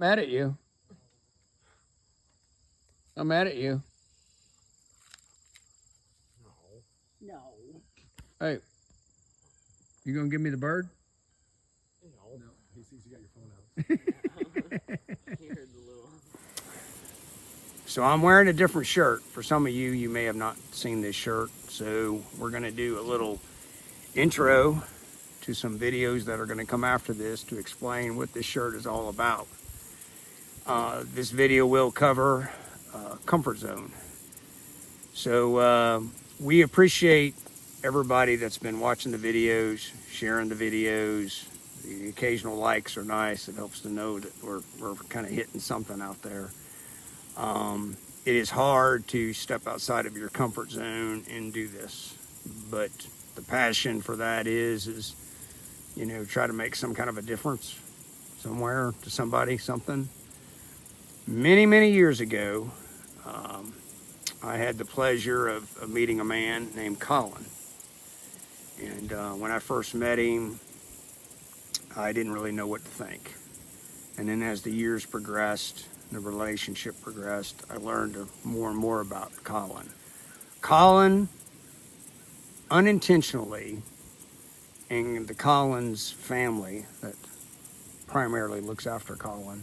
Mad at you. I'm mad at you. No. Hey, you gonna give me the bird? No. He sees you got your phone out. So I'm wearing a different shirt. For some of you, you may have not seen this shirt. So we're gonna do a little intro to some videos that are gonna come after this to explain what this shirt is all about. This video will cover comfort zone. So we appreciate everybody that's been watching the videos, sharing the videos. The occasional likes are nice. It helps to know that we're kind of hitting something out there. It is hard to step outside of your comfort zone and do this, but the passion for that is you know, try to make some kind of a difference somewhere to somebody, something. Many years ago, I had the pleasure of meeting a man named Colin. And when I first met him, I didn't really know what to think. And then as the years progressed, the relationship progressed, I learned more and more about Colin. Colin, unintentionally, and the Collins family that primarily looks after Colin,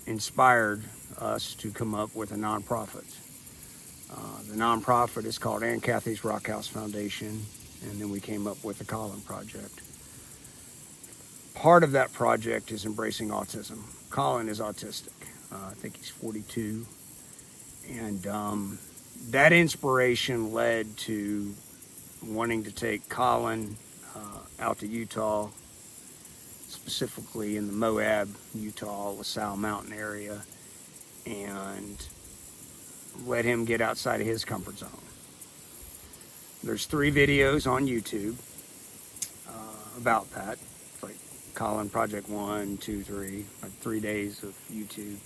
inspired us to come up with a nonprofit. The nonprofit is called Aunt Kathy's Rockhouse Foundation, and then we came up with the Colin Project. Part of that project is embracing autism. Colin is autistic. I think he's 42. And that inspiration led to wanting to take Colin out to Utah, specifically in the Moab, Utah, LaSalle Mountain area, and let him get outside of his comfort zone. There's 3 videos on YouTube about that. It's like Colin Project 1, 2, 3, like 3 days of YouTube.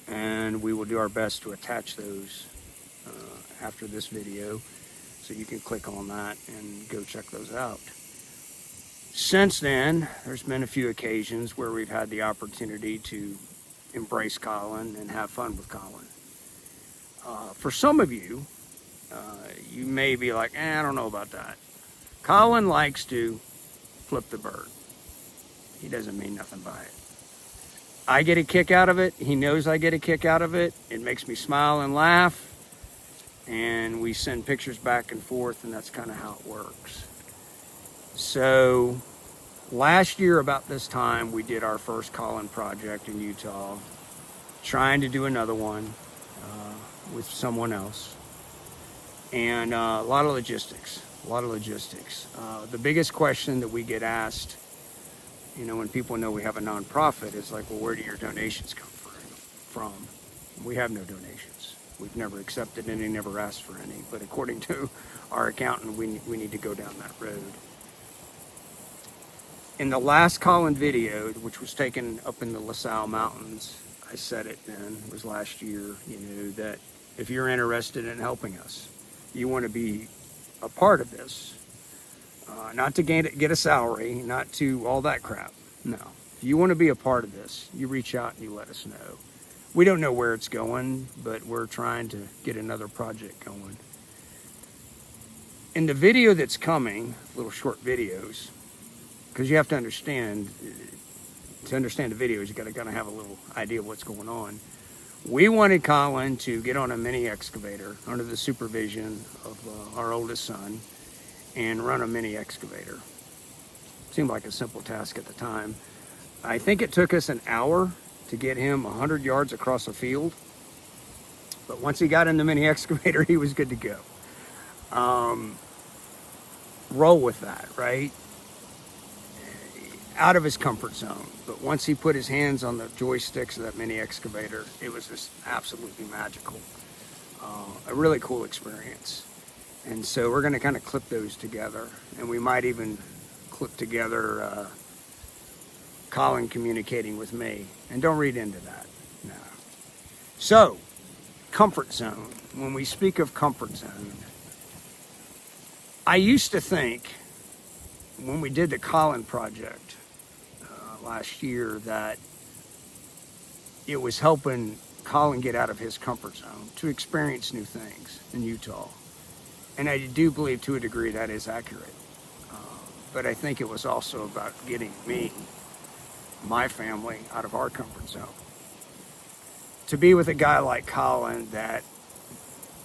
And we will do our best to attach those after this video, so you can click on that and go check those out. Since then, there's been a few occasions where we've had the opportunity to embrace Colin and have fun with Colin. For some of you, you may be like, I don't know about that. Colin likes to flip the bird. He doesn't mean nothing by it. I get a kick out of it. He knows I get a kick out of it. It makes me smile and laugh. And we send pictures back and forth, and that's kind of how it works. So last year about this time, we did our first Colin project in Utah, trying to do another one with someone else. And a lot of logistics. The biggest question that we get asked, you know, when people know we have a nonprofit, is like, well, where do your donations come from? We have no donations. We've never accepted any, never asked for any. But according to our accountant, we need to go down that road. In the last Colin video, which was taken up in the LaSalle Mountains, I said it then, it was last year, you know, that if you're interested in helping us, you want to be a part of this, not to get a salary, not to all that crap. No, if you want to be a part of this, you reach out and you let us know. We don't know where it's going, but we're trying to get another project going. In the video that's coming, little short videos, because you have to understand the videos, you got to kind of have a little idea of what's going on. We wanted Colin to get on a mini excavator under the supervision of our oldest son and run a mini excavator. Seemed like a simple task at the time. I think it took us an hour to get him 100 yards across a field. But once he got in the mini excavator, he was good to go. Roll with that, right? Out of his comfort zone. But once he put his hands on the joysticks of that mini excavator, it was just absolutely magical. A really cool experience. And so we're going to kind of clip those together. And we might even clip together Colin communicating with me. And don't read into that. No. So, comfort zone. When we speak of comfort zone, I used to think when we did the Colin project, last year that it was helping Colin get out of his comfort zone to experience new things in Utah. And I do believe to a degree that is accurate. But I think it was also about getting me, my family, out of our comfort zone. To be with a guy like Colin that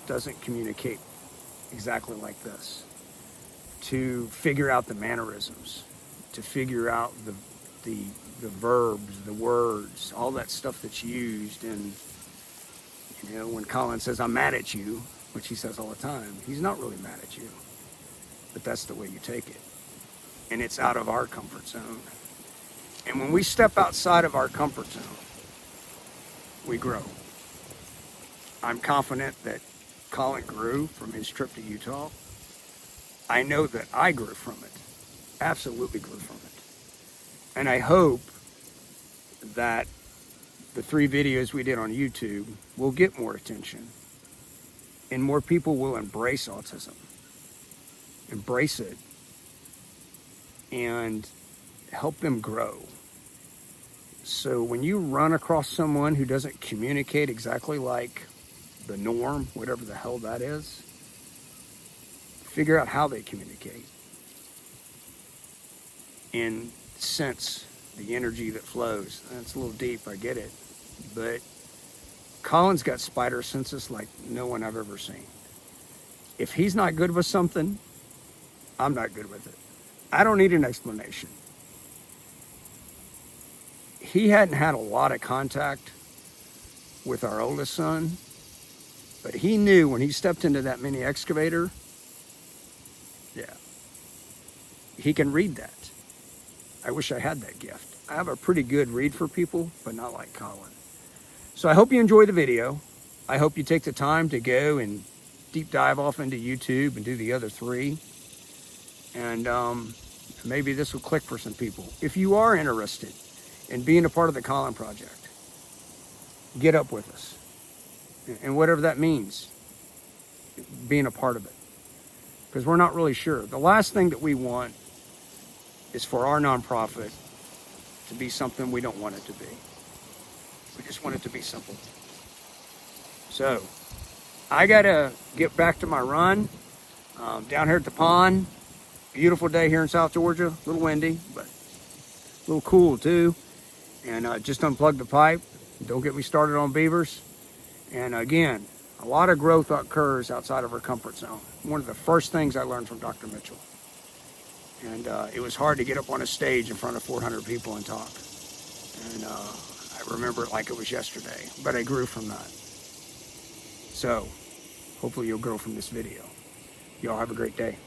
doesn't communicate exactly like this, to figure out the mannerisms, to figure out the verbs, the words, all that stuff that's used. And you know, when Colin says, "I'm mad at you," which he says all the time, he's not really mad at you, but that's the way you take it. And it's out of our comfort zone. And when we step outside of our comfort zone, we grow. I'm confident that Colin grew from his trip to Utah. I know that I grew from it, absolutely grew from it. And I hope that the 3 videos we did on YouTube will get more attention and more people will embrace autism, embrace it, and help them grow. So when you run across someone who doesn't communicate exactly like the norm, whatever the hell that is, figure out how they communicate and sense the energy that flows. That's a little deep, I get it. But Colin's got spider senses like no one I've ever seen. If he's not good with something, I'm not good with it. I don't need an explanation. He hadn't had a lot of contact with our oldest son, but he knew when he stepped into that mini excavator, yeah, he can read that. I wish I had that gift. I have a pretty good read for people, but not like Colin. So I hope you enjoy the video. I hope you take the time to go and deep dive off into YouTube and do the other 3. And maybe this will click for some people. If you are interested in being a part of the Colin Project, get up with us. And whatever that means, being a part of it. Because we're not really sure. The last thing that we want is for our nonprofit to be something we don't want it to be. We just want it to be simple. So, I gotta get back to my run down here at the pond. Beautiful day here in South Georgia. A little windy, but a little cool too. And just unplug the pipe. Don't get me started on beavers. And again, a lot of growth occurs outside of our comfort zone. One of the first things I learned from Dr. Mitchell. And it was hard to get up on a stage in front of 400 people and talk. And I remember it like it was yesterday, but I grew from that. So, hopefully you'll grow from this video. Y'all have a great day.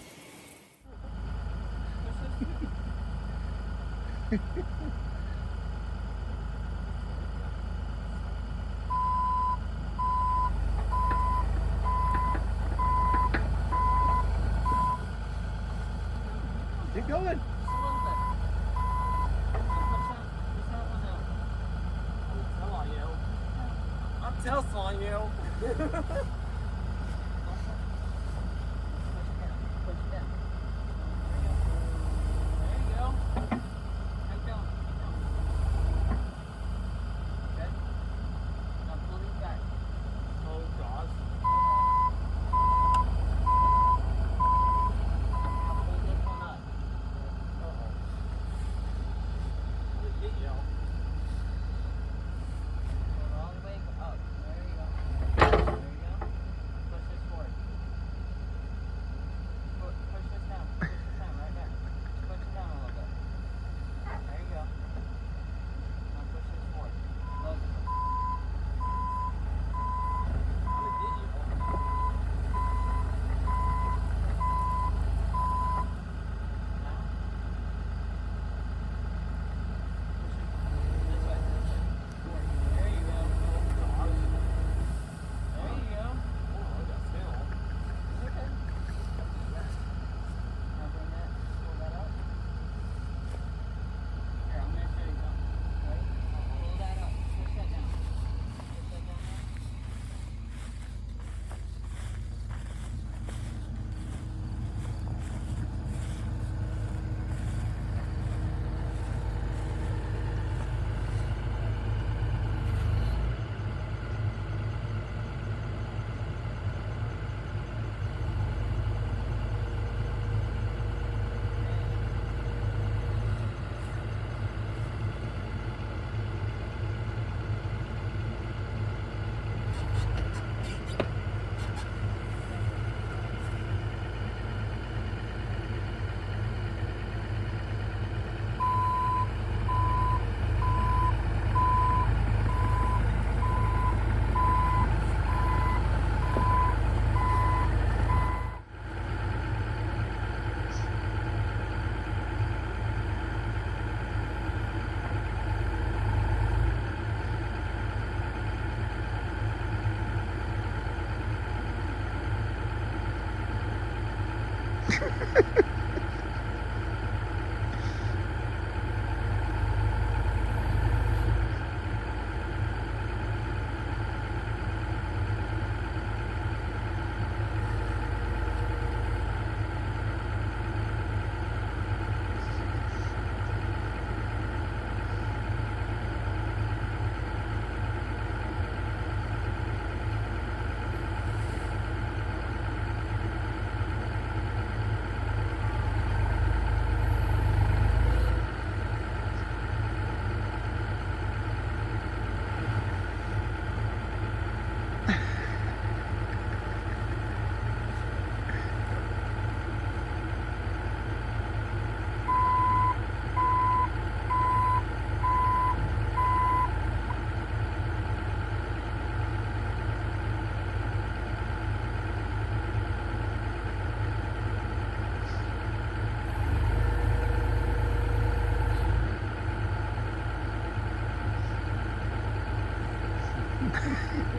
Keep going. I'm telling you.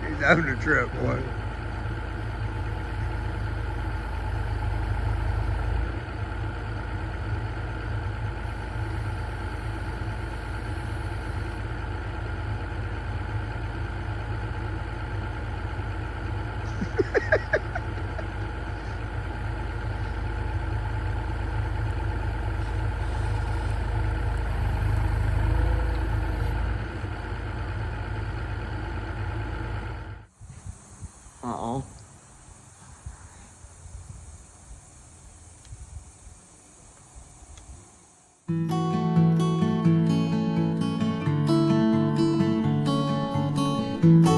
He's having a trip, boy. Uh-oh. Thank you.